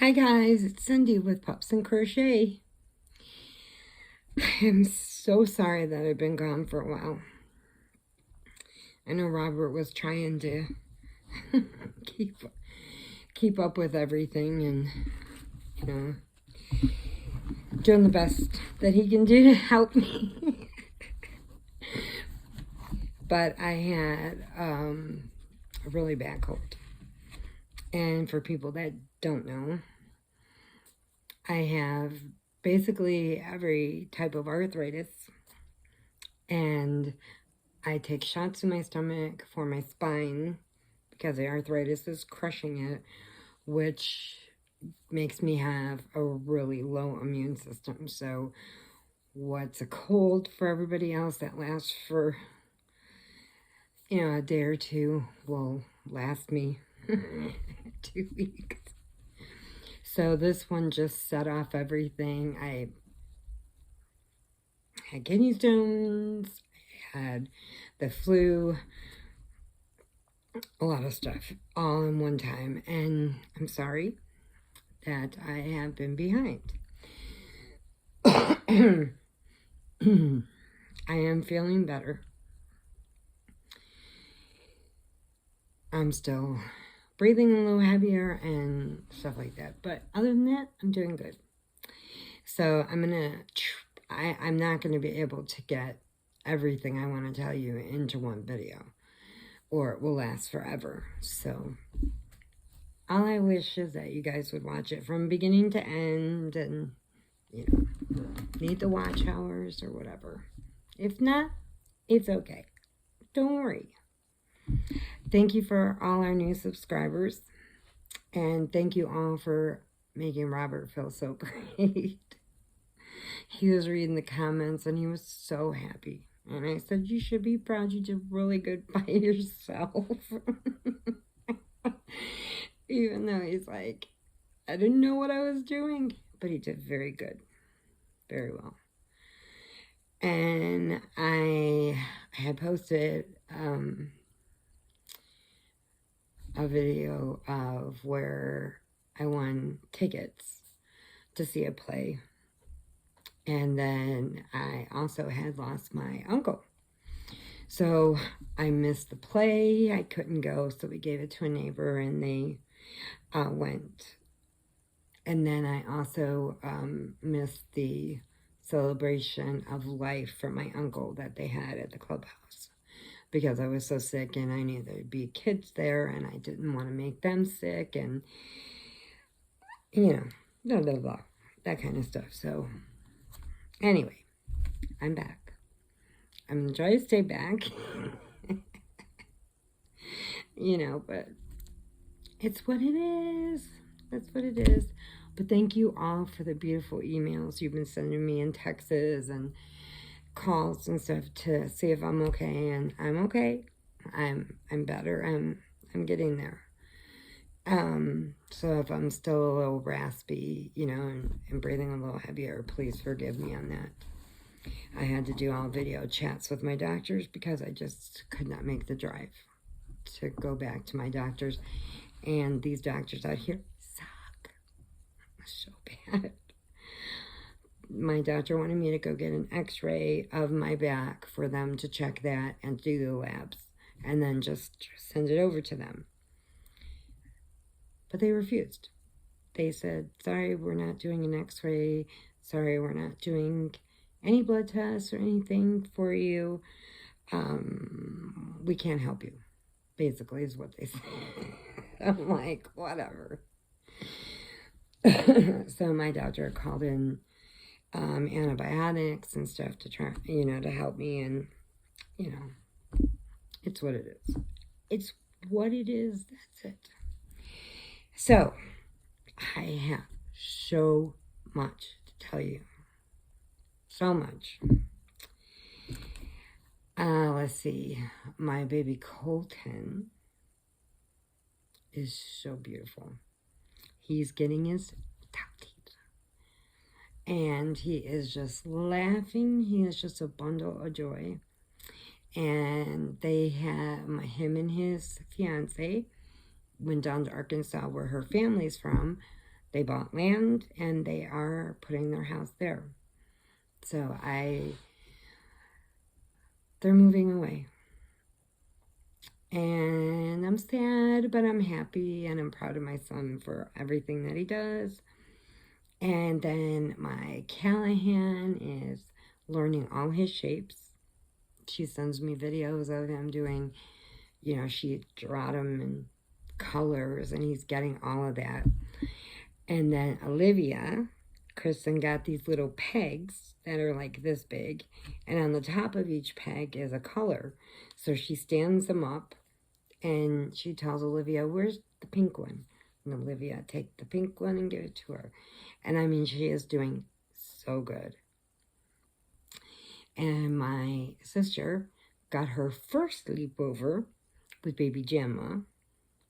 Hi guys, it's Cindy with Pups and Crochet. I'm so sorry that I've been gone for a while. I know Robert was trying to keep up with everything and, doing the best that he can do to help me. But I had a really bad cold. And for people that don't know, I have basically every type of arthritis, and I take shots in my stomach for my spine because the arthritis is crushing it, which makes me have a really low immune system. So what's a cold for everybody else that lasts for, a day or two will last me 2 weeks. So this one just set off everything. I had kidney stones, I had the flu, a lot of stuff all in one time. And I'm sorry that I have been behind. I am feeling better. I'm still breathing a little heavier and stuff like that. But other than that, I'm doing good. So I'm not going to be able to get everything I want to tell you into one video, or it will last forever. So all I wish is that you guys would watch it from beginning to end and, need the watch hours or whatever. If not, it's okay. Don't worry. Thank you for all our new subscribers, and thank you all for making Robert feel so great. He was reading the comments and he was so happy. And I said, you should be proud. You did really good by yourself. Even though he's like, I didn't know what I was doing. But he did very good. Very well. And I had posted a video of where I won tickets to see a play. And then I also had lost my uncle. So I missed the play. I couldn't go, so we gave it to a neighbor and they went. And then I also missed the celebration of life for my uncle that they had at the clubhouse, because I was so sick and I knew there'd be kids there and I didn't want to make them sick and, blah, blah, blah, that kind of stuff. So anyway, I'm back. I'm going to try to stay back, but it's what it is. That's what it is. But thank you all for the beautiful emails you've been sending me and texts and calls and stuff to see if I'm okay. And I'm okay. I'm better. I'm getting there. So if I'm still a little raspy, and breathing a little heavier, please forgive me on that. I had to do all video chats with my doctors because I just could not make the drive to go back to my doctors. And these doctors out here suck so bad. My doctor wanted me to go get an x-ray of my back for them to check that and do the labs and then just send it over to them. But they refused. They said, sorry, we're not doing an x-ray. Sorry, we're not doing any blood tests or anything for you. We can't help you, basically is what they said. I'm like, whatever. So my doctor called in antibiotics and stuff to try, to help me. And, it's what it is. It's what it is. That's it. So I have so much to tell you. So much. Let's see. My baby Colton is so beautiful. He's getting his top teeth. And he is just laughing. He is just a bundle of joy. And they have him and his fiance went down to Arkansas, where her family's from, They bought land and they are putting their house there. So they're moving away. And I'm sad, but I'm happy and I'm proud of my son for everything that he does. And then my Callahan is learning all his shapes. She sends me videos of him doing, you know, she drawed him in colors and he's getting all of that. And then Olivia, Kristen got these little pegs that are like this big. And on the top of each peg is a color. So she stands them up and she tells Olivia, where's the pink one? And Olivia, take the pink one and give it to her. And I mean, she is doing so good. And my sister got her first sleepover with baby Gemma.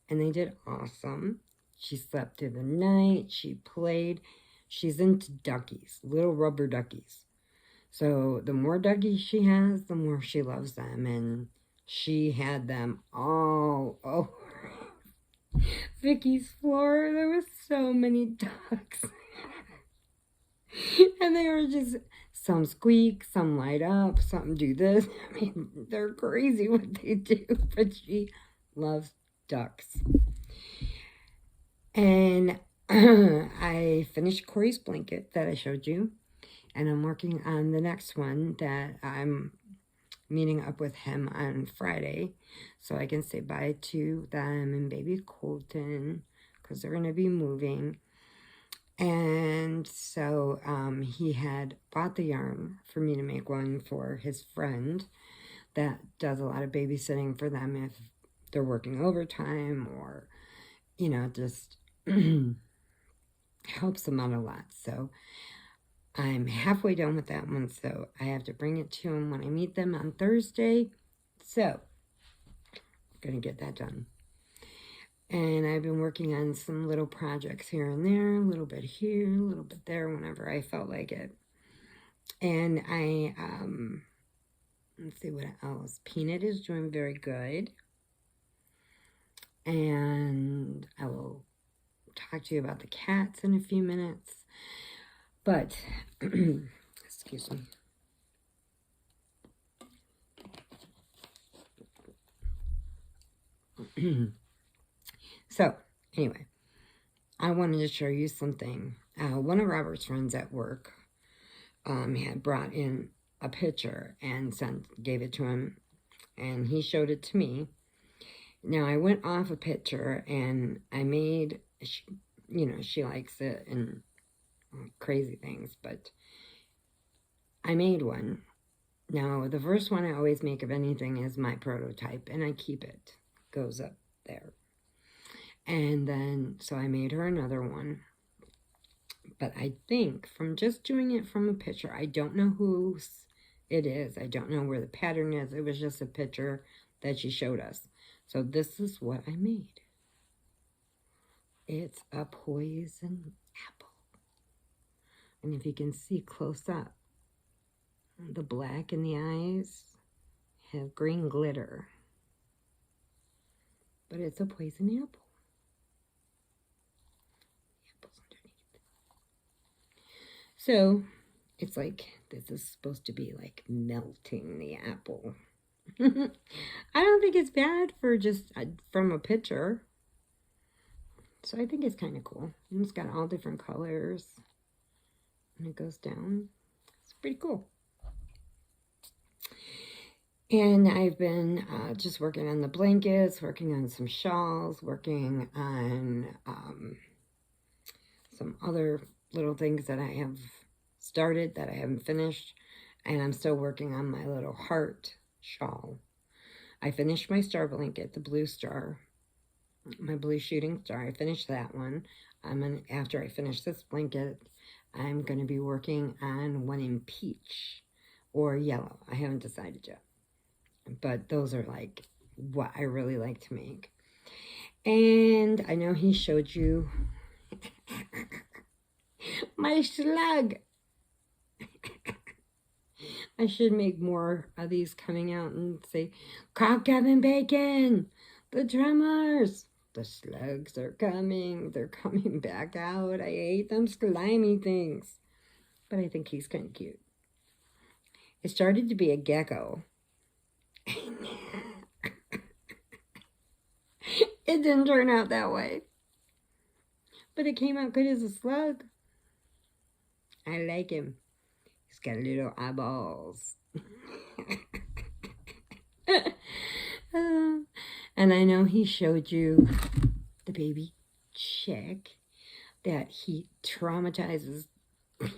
And they did awesome. She slept through the night. She played. She's into duckies, little rubber duckies. So the more duckies she has, the more she loves them. And she had them all over Vicky's floor. There was so many ducks. And they were just, some squeak, some light up, some do this. I mean, they're crazy what they do. But she loves ducks. And I finished Corey's blanket that I showed you. And I'm working on the next one that I'm meeting up with him on Friday. So I can say bye to them and baby Colton. Because they're going to be moving. And so he had bought the yarn for me to make one for his friend that does a lot of babysitting for them if they're working overtime or, you know, just helps them out a lot. So I'm halfway done with that one, so I have to bring it to him when I meet them on Thursday. So I'm going to get that done. And I've been working on some little projects here and there, a little bit here, a little bit there, whenever I felt like it. And let's see what else. Peanut is doing very good. And I will talk to you about the cats in a few minutes. But, excuse me. So, anyway, I wanted to show you something. One of Robert's friends at work had brought in a picture and gave it to him, and he showed it to me. Now, I went off a picture, and I made, you know, she likes it and crazy things, but I made one. Now, the first one I always make of anything is my prototype, and I keep it. Goes up there. And then, so I made her another one. But I think from just doing it from a picture, I don't know whose it is. I don't know where the pattern is. It was just a picture that she showed us. So this is what I made. It's a poison apple. And if you can see close up, the black in the eyes have green glitter. But it's a poison apple. So, it's like, this is supposed to be like melting the apple. I don't think it's bad for just from a picture. So I think it's kind of cool. And it's got all different colors. And it goes down. It's pretty cool. And I've been just working on the blankets, working on some shawls, working on some other little things that I have started that I haven't finished. And I'm still working on my little heart shawl. I finished my star blanket, the blue star, my blue shooting star. I finished that one. After I finish this blanket, I'm going to be working on one in peach or yellow. I haven't decided yet. But those are like what I really like to make. And I know he showed you my slug. I should make more of these coming out and say, Call Kevin Bacon, the drummers. The slugs are coming. They're coming back out. I hate them slimy things. But I think he's kind of cute. It started to be a gecko. It didn't turn out that way. But it came out good as a slug. I like him. He's got little eyeballs. And I know he showed you the baby chick that he traumatizes,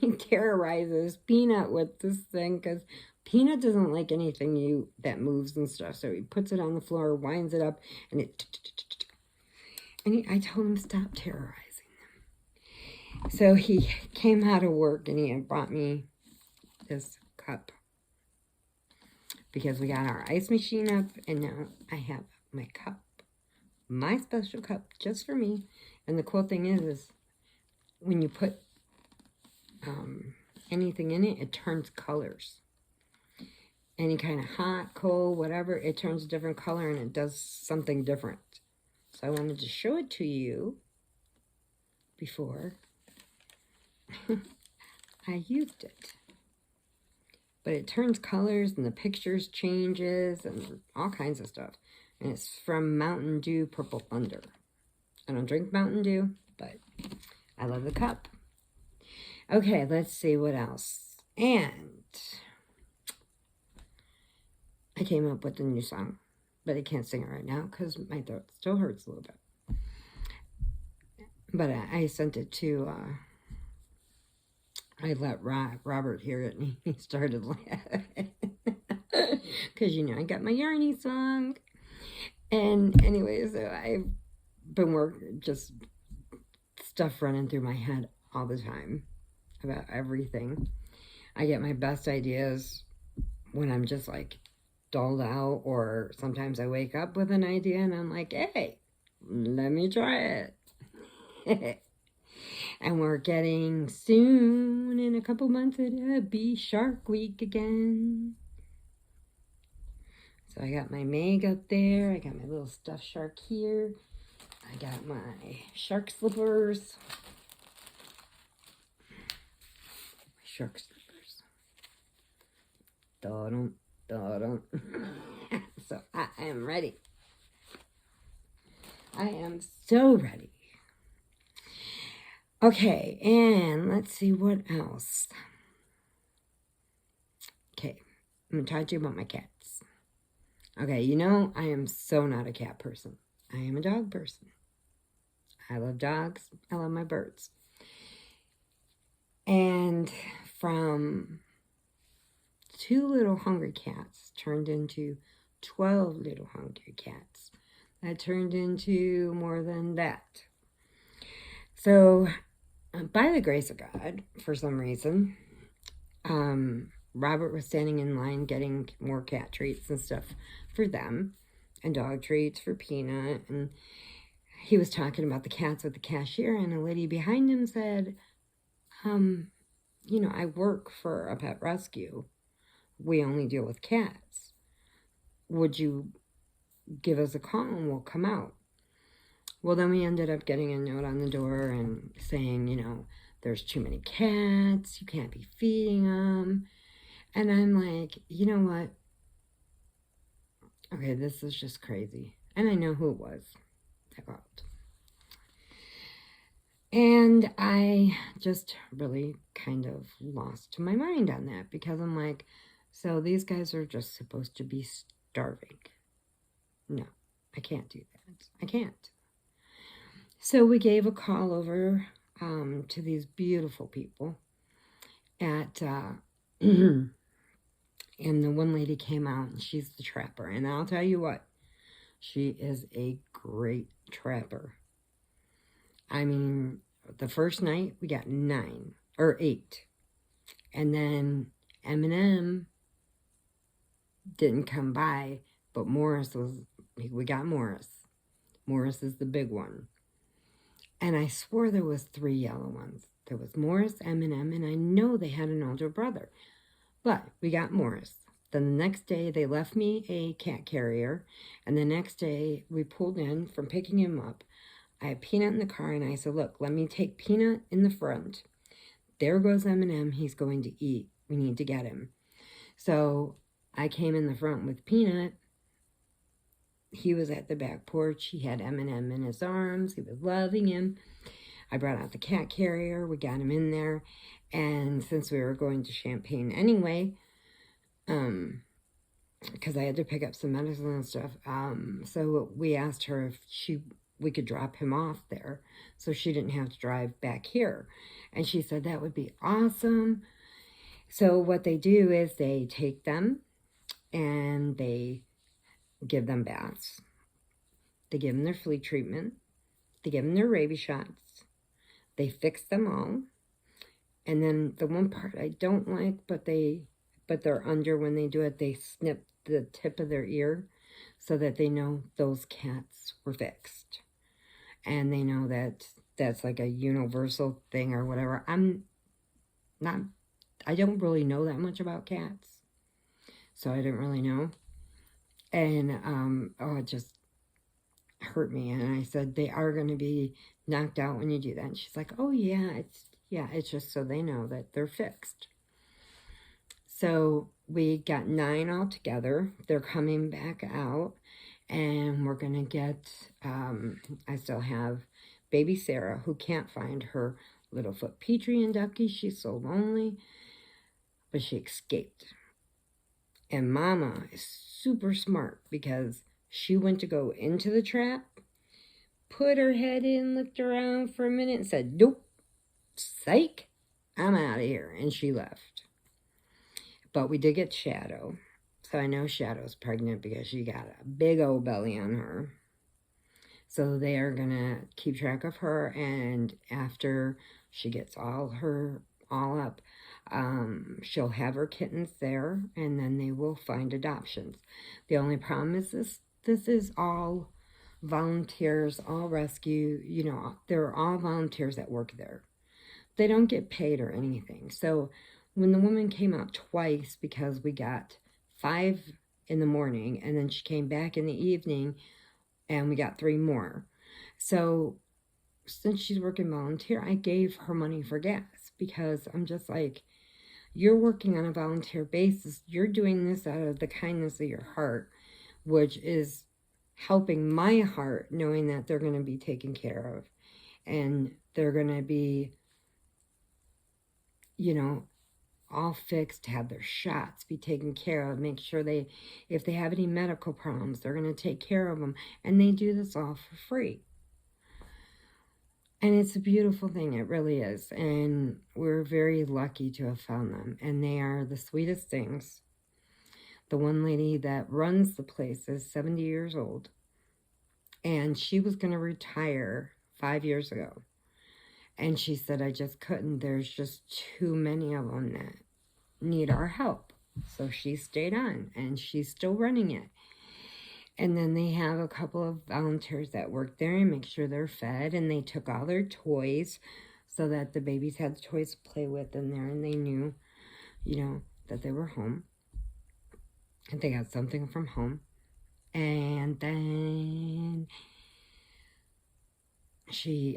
he terrorizes Peanut with this thing, because Peanut doesn't like anything that moves and stuff. So he puts it on the floor, winds it up, and I told him stop terrorizing them. So he came out of work and he had brought me this cup, because we got our ice machine up, and now I have my cup, my special cup just for me. And the cool thing is when you put anything in it, it turns colors. Any kind of hot, cold, whatever, it turns a different color and it does something different. So I wanted to show it to you before I used it. But it turns colors and the pictures changes and all kinds of stuff. And it's from Mountain Dew Purple Thunder. I don't drink Mountain Dew, but I love the cup. Okay, let's see what else. And I came up with a new song, but I can't sing it right now because my throat still hurts a little bit. But I sent it to, I let Robert hear it, and he started laughing. Because, I got my Yarny song. And anyway, so I've been just stuff running through my head all the time about everything. I get my best ideas when I'm just like dulled out, or sometimes I wake up with an idea and I'm like, hey, let me try it. And we're getting soon, in a couple months, it'll be Shark Week again. So I got my Meg up there. I got my little stuffed shark here. I got my shark slippers. My shark slippers. Da-dum, da-dum. So I am ready. I am so ready. Okay, and let's see what else. Okay, I'm going to talk to you about my cats. Okay, I am so not a cat person. I am a dog person. I love dogs. I love my birds. And from 2 little hungry cats turned into 12 little hungry cats. That turned into more than that. So, by the grace of God, for some reason, Robert was standing in line getting more cat treats and stuff for them, and dog treats for Peanut, and he was talking about the cats with the cashier, and a lady behind him said, I work for a pet rescue. We only deal with cats. Would you give us a call and we'll come out? Well, then we ended up getting a note on the door and saying, there's too many cats, you can't be feeding them. And I'm like, you know what? Okay, this is just crazy. And I know who it was that called. And I just really kind of lost my mind on that, because I'm like, so these guys are just supposed to be starving. No, I can't do that. I can't. So we gave a call over to these beautiful people at, and the one lady came out, and she's the trapper. And I'll tell you what, she is a great trapper. I mean, the first night we got 9 or 8. And then M&M didn't come by, but we got Morris. Morris is the big one. And I swore there was 3 yellow ones. There was Morris, M&M, and I know they had an older brother. But we got Morris. Then the next day, they left me a cat carrier. And the next day, we pulled in from picking him up. I had Peanut in the car, and I said, look, let me take Peanut in the front. There goes M&M. He's going to eat. We need to get him. So I came in the front with Peanut. He was at the back porch. He had M&M in his arms. He was loving him. I brought out the cat carrier. We got him in there. And since we were going to Champaign anyway, because I had to pick up some medicine and stuff, so we asked her if we could drop him off there so she didn't have to drive back here. And she said that would be awesome. So what they do is they take them and they give them baths. They give them their flea treatment. They give them their rabies shots. They fix them all. And then the one part I don't like, but they're under when they do it, they snip the tip of their ear so that they know those cats were fixed. And they know that that's like a universal thing or whatever. I don't really know that much about cats. So I didn't really know. And, it just hurt me. And I said, they are going to be knocked out when you do that. And she's like, oh yeah, it's just so they know that they're fixed. So we got 9 altogether. They're coming back out. And we're going to get, I still have baby Sarah, who can't find her Littlefoot Petrie and Ducky. She's so lonely. But she escaped. And Mama is super smart because she went to go into the trap, put her head in, looked around for a minute, and said, nope, psych, I'm out of here. And she left. But we did get Shadow. So I know Shadow's pregnant because she got a big old belly on her. So they are going to keep track of her. And after she gets all up, she'll have her kittens there, and then they will find adoptions. The only problem is this is all volunteers, all rescue, they're all volunteers that work there. They don't get paid or anything. So when the woman came out twice, because we got 5 in the morning, and then she came back in the evening, and we got 3 more. So since she's working volunteer, I gave her money for gas, because I'm just like, you're working on a volunteer basis. You're doing this out of the kindness of your heart, which is helping my heart, knowing that they're going to be taken care of. And they're going to be, all fixed, have their shots, be taken care of, make sure if they have any medical problems, they're going to take care of them. And they do this all for free. And it's a beautiful thing. It really is. And we're very lucky to have found them. And they are the sweetest things. The one lady that runs the place is 70 years old. And she was going to retire 5 years ago. And she said, I just couldn't. There's just too many of them that need our help. So she stayed on. And she's still running it. And then they have a couple of volunteers that work there and make sure they're fed. And they took all their toys so that the babies had toys to play with in there. And they knew, that they were home. And they got something from home. And then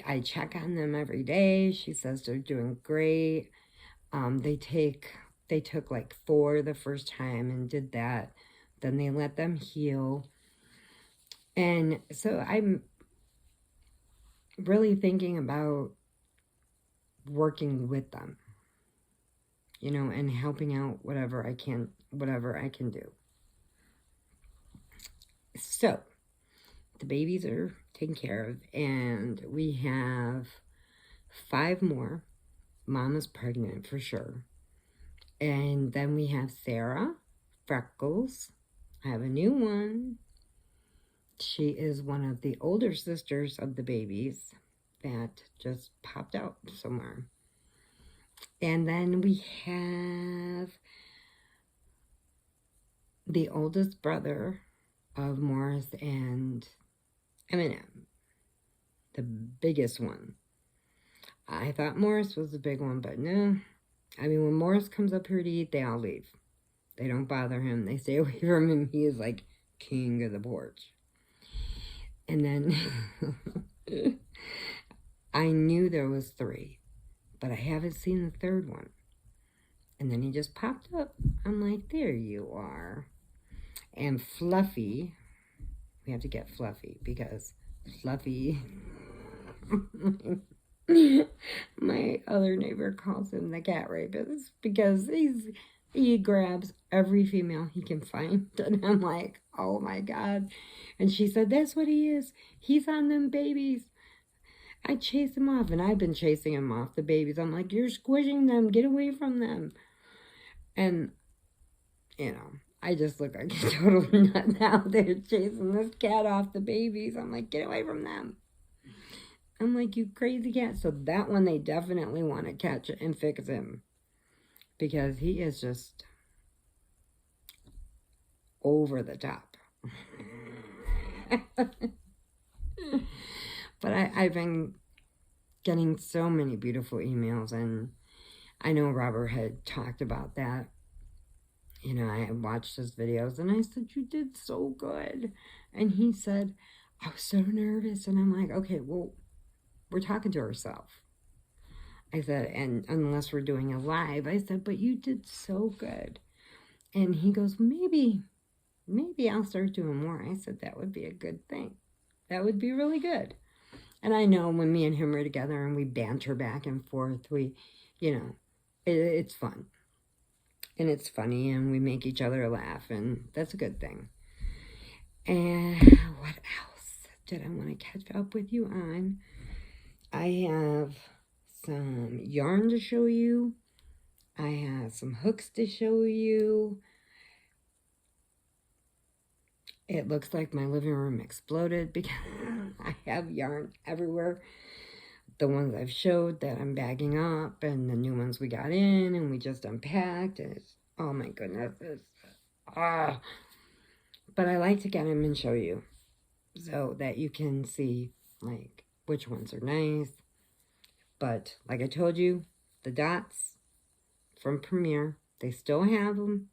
I check on them every day. She says they're doing great. They took like 4 the first time and did that. Then they let them heal. And so I'm really thinking about working with them, and helping out whatever I can do. So the babies are taken care of, and we have 5 more. Mama's pregnant for sure. And then we have Sarah, Freckles. I have a new one. She is one of the older sisters of the babies that just popped out somewhere. And then we have the oldest brother of Morris and M&M, the biggest one. I thought Morris was the big one, but no. I mean, when Morris comes up here to eat, they all leave. They don't bother him. They stay away from him. He is like king of the porch. And then I knew there was 3, but I haven't seen the 3rd one. And then he just popped up. I'm like, there you are. And Fluffy, we have to get Fluffy because Fluffy, my other neighbor calls him the cat rapist because he grabs every female he can find. And I'm like, oh my God. And she said, that's what he is. He's on them babies. I chase him off, and I've been chasing him off the babies. I'm like, you're squishing them. Get away from them. And, you know, I just look like a total nut out there chasing this cat off the babies. I'm like, get away from them. I'm like, you crazy cat. So that one, they definitely want to catch it and fix him. Because he is just over the top. But I've been getting so many beautiful emails, and I know Robert had talked about that. You know, I watched his videos, and I said, you did so good. And he said, I was so nervous. And I'm like, okay, well, we're talking to ourselves. I said, and unless we're doing a live, I said, but you did so good. And he goes, maybe I'll start doing more. I said, that would be a good thing. That would be really good. And I know when me and him are together and we banter back and forth, we, you know, it's fun. And it's funny, and we make each other laugh, and that's a good thing. And what else did I want to catch up with you on? I have some yarn to show you. I have some hooks to show you. It looks like my living room exploded because I have yarn everywhere. The ones I've showed that I'm bagging up, and the new ones we got in and we just unpacked, and it's, oh my goodness, but I like to get them and show you so that you can see like which ones are nice. But like I told you, the dots from Premier, they still have them,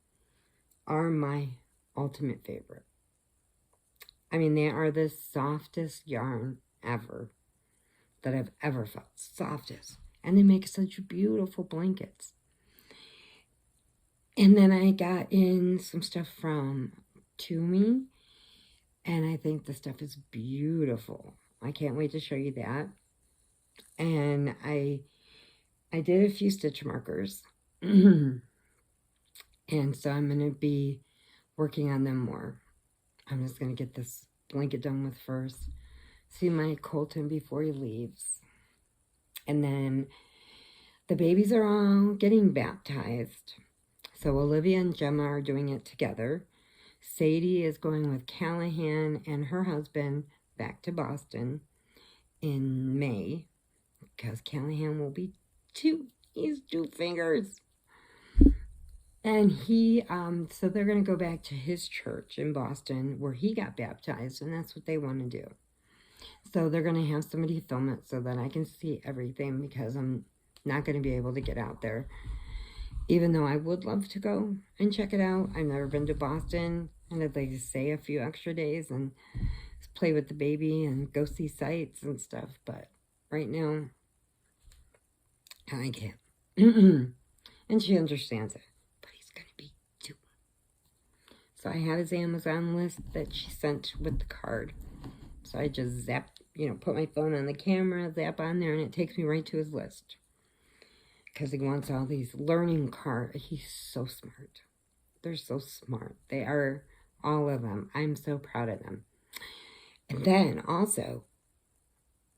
are my ultimate favorite. I mean, they are the softest yarn ever that I've ever felt. Softest. And they make such beautiful blankets. And then I got in some stuff from Toomey, and I think the stuff is beautiful. I can't wait to show you that. And I did a few stitch markers. And so I'm going to be working on them more. I'm just going to get this blanket done with first. See my Colton before he leaves. And then the babies are all getting baptized. So Olivia and Gemma are doing it together. Sadie is going with Callahan and her husband back to Boston in May, because Callahan will be 2. He's 2 fingers. And so they're going to go back to his church in Boston where he got baptized, and that's what they want to do. So they're going to have somebody film it so that I can see everything, because I'm not going to be able to get out there. Even though I would love to go and check it out. I've never been to Boston, and I'd like to stay a few extra days and play with the baby and go see sights and stuff. But right now, I can't. And she understands it. But he's going to be 2. So I have his Amazon list that she sent with the card. So I just put my phone on the camera, zap on there, and it takes me right to his list. Because he wants all these learning cards. He's so smart. They're so smart. They are, all of them. I'm so proud of them. And then also,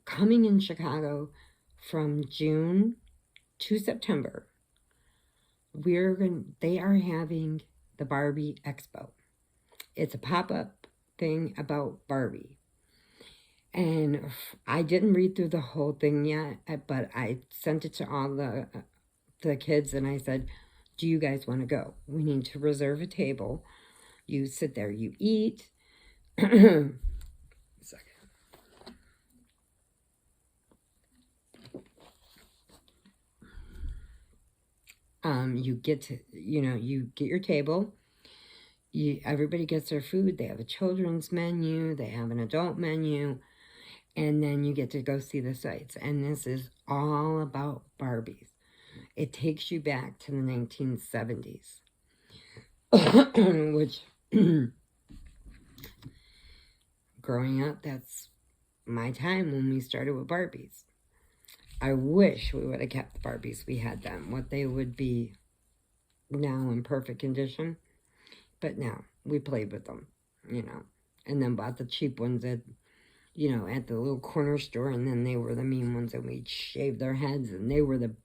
coming in Chicago from June to September, they are having the Barbie Expo. It's a pop-up thing about Barbie. And I didn't read through the whole thing yet, but I sent it to all the kids, and I said, do you guys want to go? We need to reserve a table. You sit there, you eat. Second. you get to, you get your table. Everybody gets their food. They have a children's menu. They have an adult menu. And then you get to go see the sights. And this is all about Barbies. It takes you back to the 1970s. Which, growing up, that's my time when we started with Barbies. I wish we would have kept the Barbies we had then. What they would be now in perfect condition. But now, we played with them, and then bought the cheap ones at, at the little corner store, and then they were the mean ones, and we'd shave their heads, and they were the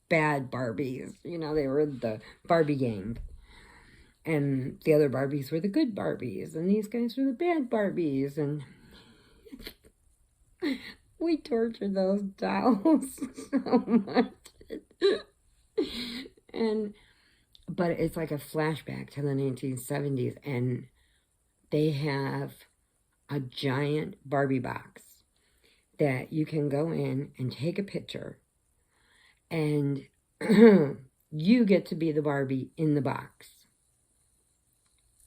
bad Barbies, they were the Barbie gang, and the other Barbies were the good Barbies, and these guys were the bad Barbies, and we tortured those dolls so much, but it's like a flashback to the 1970s, and they have a giant Barbie box that you can go in and take a picture, and you get to be the Barbie in the box.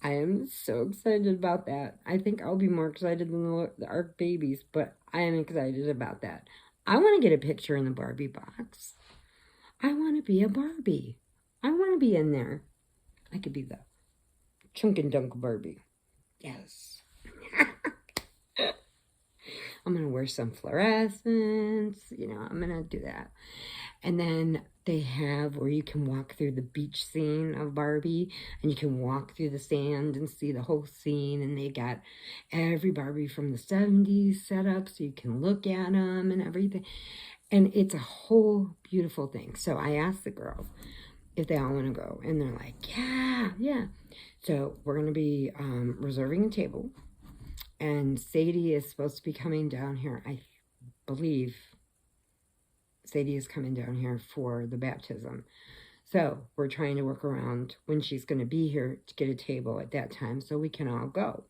I am so excited about that. I think I'll be more excited than our babies, but I am excited about that. I want to get a picture in the Barbie box. I want to be a Barbie. I want to be in there. I could be the Chunk and Dunk Barbie. Yes. I'm going to wear some fluorescents. I'm going to do that. And then they have where you can walk through the beach scene of Barbie. And you can walk through the sand and see the whole scene. And they got every Barbie from the 70s set up so you can look at them and everything. And it's a whole beautiful thing. So I asked the girls if they all want to go. And they're like, yeah. So we're going to be reserving a table. And Sadie is supposed to be coming down here. I believe Sadie is coming down here for the baptism. So we're trying to work around when she's going to be here to get a table at that time so we can all go.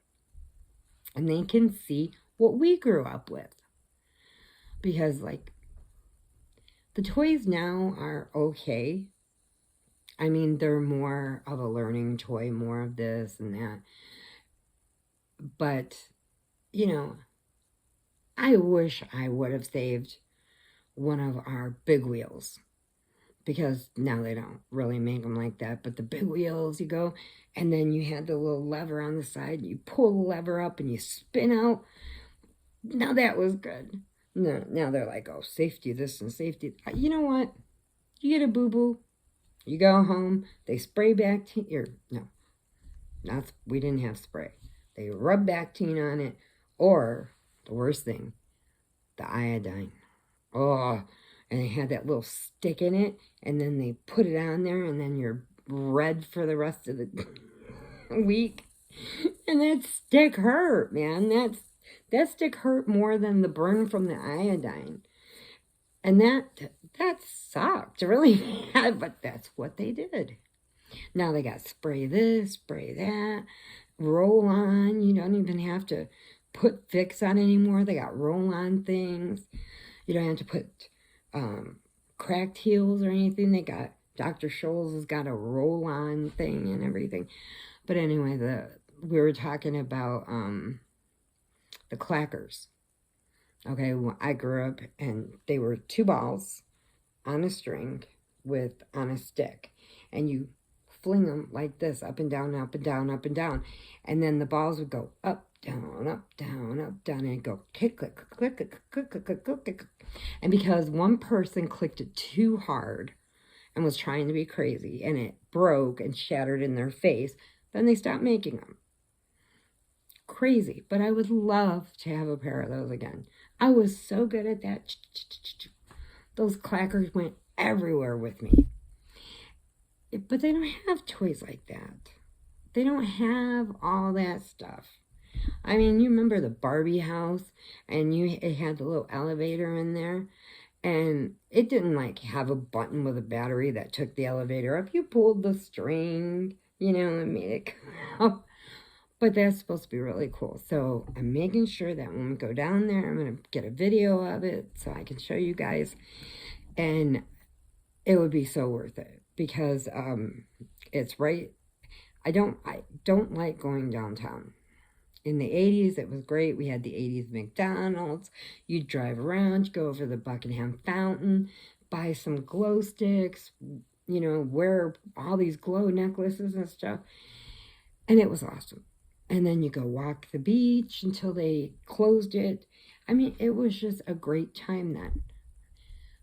And they can see what we grew up with. Because, the toys now are okay. I mean, they're more of a learning toy, more of this and that. But, I wish I would have saved one of our big wheels. Because now they don't really make them like that. But the big wheels, you go, and then you had the little lever on the side. You pull the lever up and you spin out. Now that was good. No, now they're like, oh, safety this and safety. You know what? You get a boo-boo. You go home. They spray Bactine. We didn't have spray. They rub Bactine on it. Or, the worst thing, the iodine. Oh, and they had that little stick in it. And then they put it on there. And then you're red for the rest of the week. And that stick hurt, man. That stick hurt more than the burn from the iodine. And that sucked really bad, but that's what they did. Now they got spray this, spray that, roll on. You don't even have to put Vicks on anymore. They got roll on things. You don't have to put cracked heels or anything. They got, Dr. Scholl's has got a roll on thing and everything. But anyway, we were talking about the clackers. Okay, well, I grew up and they were 2 balls on a string on a stick. And you fling them like this, up and down, up and down, up and down. And then the balls would go up, down, up, down, up, down, and it'd go click, click, click, click, click, click, click, click, click. And because one person clicked it too hard and was trying to be crazy, and it broke and shattered in their face, then they stopped making them. Crazy, but I would love to have a pair of those again. I was so good at that. Those clackers went everywhere with me. But they don't have toys like that. They don't have all that stuff. I mean, you remember the Barbie house, and it had the little elevator in there, and it didn't have a button with a battery that took the elevator up. You pulled the string, and made it come up. But that's supposed to be really cool. So I'm making sure that when we go down there, I'm going to get a video of it so I can show you guys. And it would be so worth it. because it's right. I don't like going downtown. In the 80s, it was great. We had the 80s McDonald's. You'd drive around, go over the Buckingham Fountain, buy some glow sticks, you know, wear all these glow necklaces and stuff. And it was awesome. And then you go walk the beach until they closed it. I mean, it was just a great time then.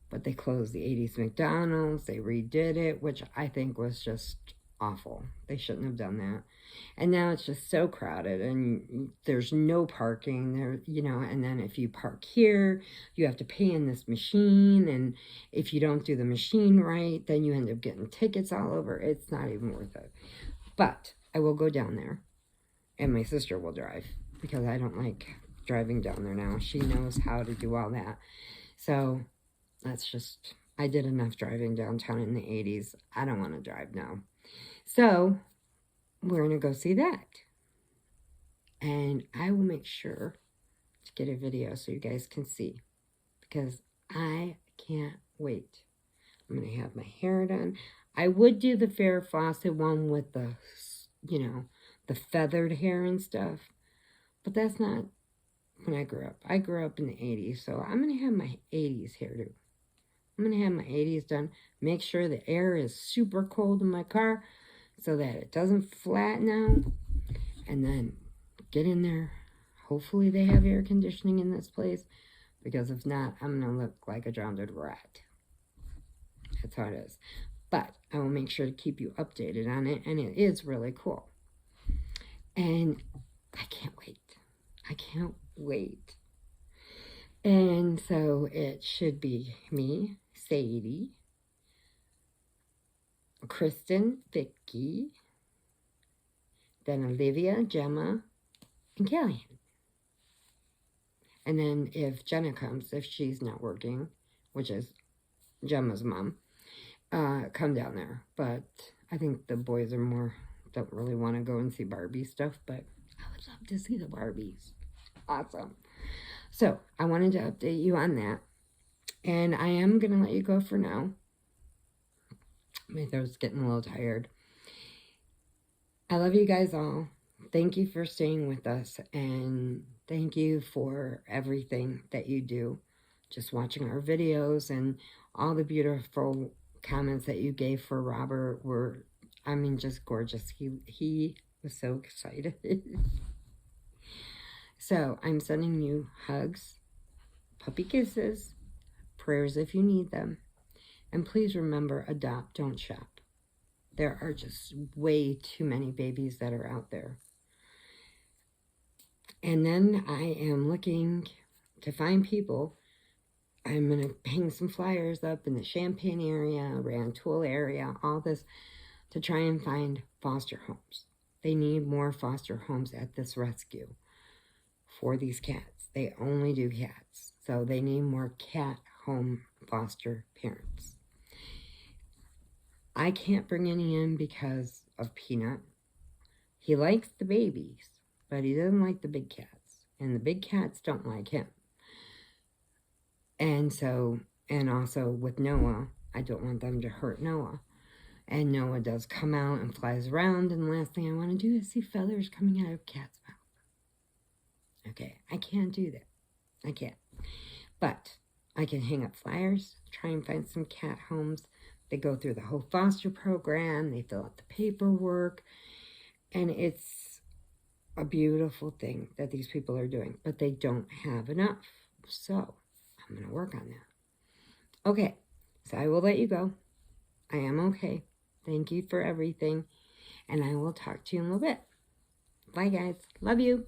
But they closed the 80s McDonald's. They redid it, which I think was just awful. They shouldn't have done that. And now it's just so crowded and there's no parking there, you know, and then if you park here, you have to pay in this machine. And if you don't do the machine right, then you end up getting tickets all over. It's not even worth it. But I will go down there and my sister will drive because I don't like driving down there now. She knows how to do all that. So that's just, I did enough driving downtown in the 80s. I don't want to drive now. So we're going to go see that. And I will make sure to get a video so you guys can see. Because I can't wait. I'm going to have my hair done. I would do the Farrah Fawcett one with the, you know, the feathered hair and stuff. But that's not when I grew up. I grew up in the 80s. So I'm going to have my 80s hairdo. I'm going to have my 80s done. Make sure the air is super cold in my car so that it doesn't flatten out. And then get in there. Hopefully they have air conditioning in this place. Because if not, I'm going to look like a drowned rat. That's how it is. But I will make sure to keep you updated on it. And it is really cool. And I can't wait. I can't wait. And so it should be me, Sadie, Kristen, Vicky, then Olivia, Gemma, and Kellyanne. And then if Jenna comes, if she's not working, which is Gemma's mom, come down there. But I think the boys are don't really want to go and see Barbie stuff, but I would love to see the Barbies. Awesome. So I wanted to update you on that. And I am going to let you go for now. My throat's getting a little tired. I love you guys all. Thank you for staying with us. And thank you for everything that you do. Just watching our videos and all the beautiful comments that you gave for Robert were, I mean, just gorgeous. He was so excited. So I'm sending you hugs, puppy kisses, prayers if you need them. And please remember, adopt, don't shop. There are just way too many babies that are out there. And then I am looking to find people. I'm going to hang some flyers up in the Champaign area, Rantoul area, all this, to try and find foster homes. They need more foster homes at this rescue for these cats. They only do cats. So they need more cat home foster parents. I can't bring any in because of Peanut. He likes the babies, but he doesn't like the big cats. And the big cats don't like him. And so, and also with Noah, I don't want them to hurt Noah. And Noah does come out and flies around, and the last thing I want to do is see feathers coming out of Cat's mouth. Okay, I can't do that. I can't. But I can hang up flyers, try and find some cat homes. They go through the whole foster program. They fill out the paperwork. And it's a beautiful thing that these people are doing. But they don't have enough. So I'm going to work on that. Okay, so I will let you go. I am okay. Thank you for everything. And I will talk to you in a little bit. Bye, guys. Love you.